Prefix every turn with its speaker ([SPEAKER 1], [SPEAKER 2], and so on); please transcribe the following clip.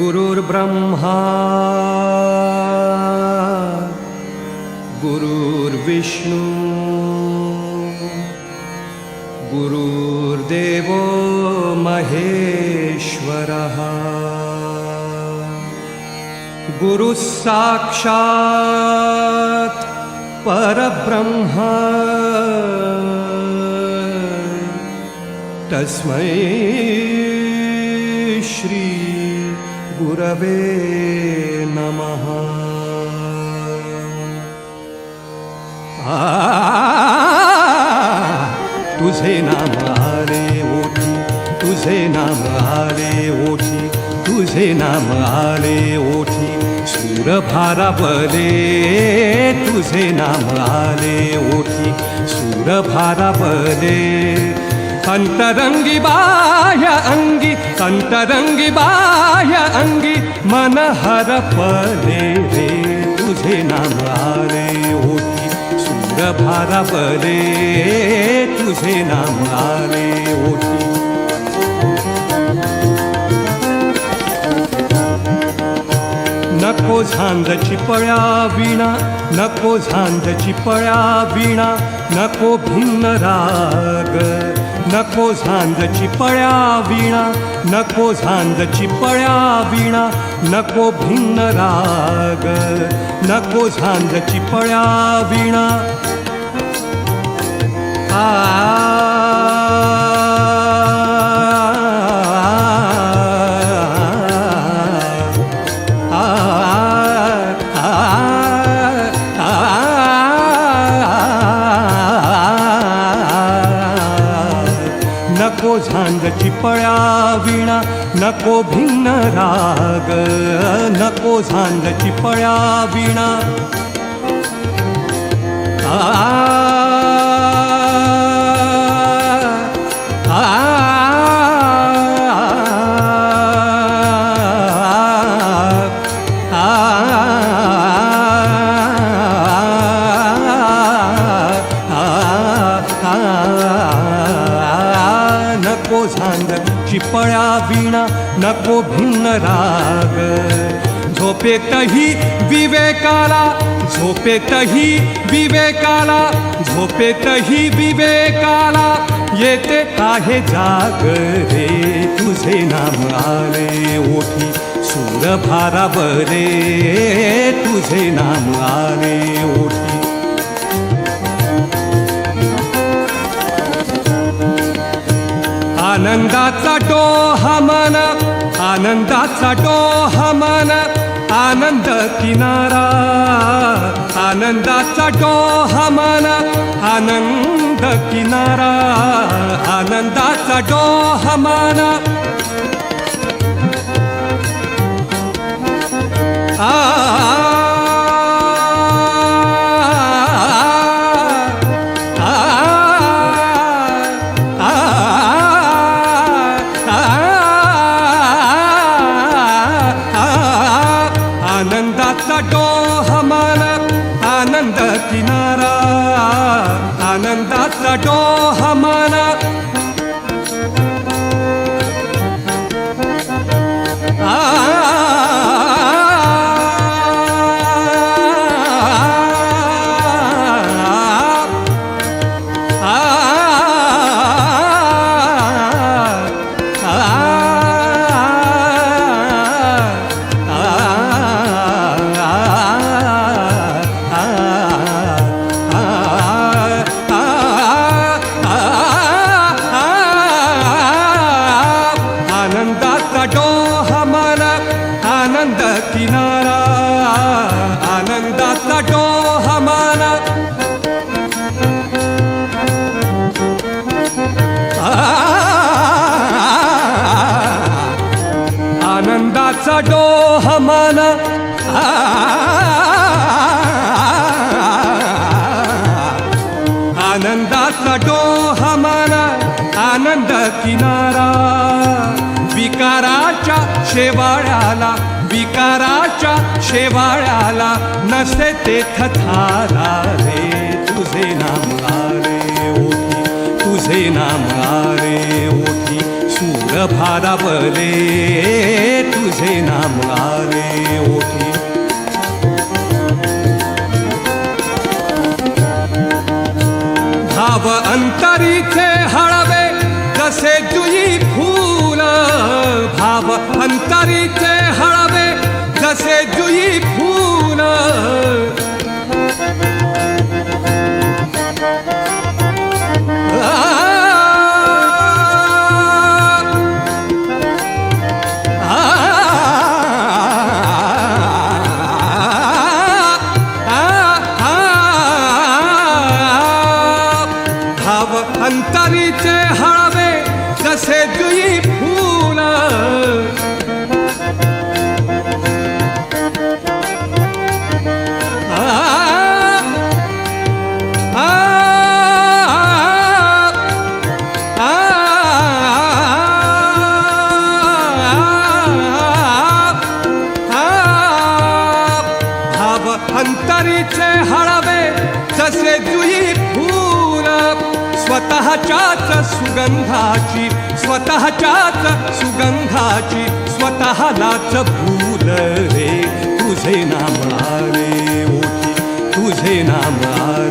[SPEAKER 1] गुरुर्ब्रह्मा गुरुर्विष्णू गुरुर्देवो महेश्वरः गुरुः साक्षात् परब्रह्म तस्मै श्री गुरवे नमः। तुझे नाम आले ओठी, तुझे नाम आले ओठी, तुझे नाम आले ओठी, सूर भारावले तुझे नाम आले ओठी, सूर भारावले अंतरंगी बाह्य अंगी, अंतरंगी बाह्य अंगी, मन हरपले रे तुझे नाम आले ओठी, सूर भारावले तुझे नाम आले ओठी। नको झांजची पळ्या विणा, नको झांजची पळ्या विणा, नको भिन्न राग, नको झांजची पळ्या विणा, नको झांजची पळ्या विणा, नको भिन्न राग, नको झांजची पळ्या विणा। नको झांजची पळ्या विणा, नको भिन्न राग, नको झांजची पळ्या विणा। नको झांजची पळ्या विणा, नको भिन्न राग, झोपेतही विवेकाला, झोपेतही विवेकाला, झोपेतही विवेकाला येते आहे जाग रे तुझे नाम आले ओठी, सूर भारावले तुझे नाम आले ओठी। आनंदाचा डोहा मन, आनंदाचा डोहा मन, आनंद किनारा, आनंदाचा डोहा मन, आनंद किनारा, आनंदाचा डोहा मन। आनंदाचा डोहा मन, आनंद किनारा, आनंदाचा डोहा मन। आनंदाचा डोहा मन, आनंद किनारा, आनंदाचा डोहा मन। आनंदाचा डोहा मन, आनंदाचा डोहा मन, आनंद किनारा, विकाराच्या शेवाळ्याला, विकाराच्या शेवाळ्याला नसे तेथ थारा रे तुझे नाम आले ओठी, तुझे नाम आले ओठी, सूर भारावले तुझे नाम भाव अंतरीचे हळवे जसे जुई फूल, भाव अंतरीचे हळवे जसे जुई फूल. भाव अंतरीचे हळवे जसे जुई फूल. भाव अंतरीचे हळवे जसे जुई फूल. स्वतःच्याच सुगंधाची, स्वतःच्याच सुगंधाची स्वतःलाच भूल रे. तुझे नाम आले ओठी, तुझे नाम आले.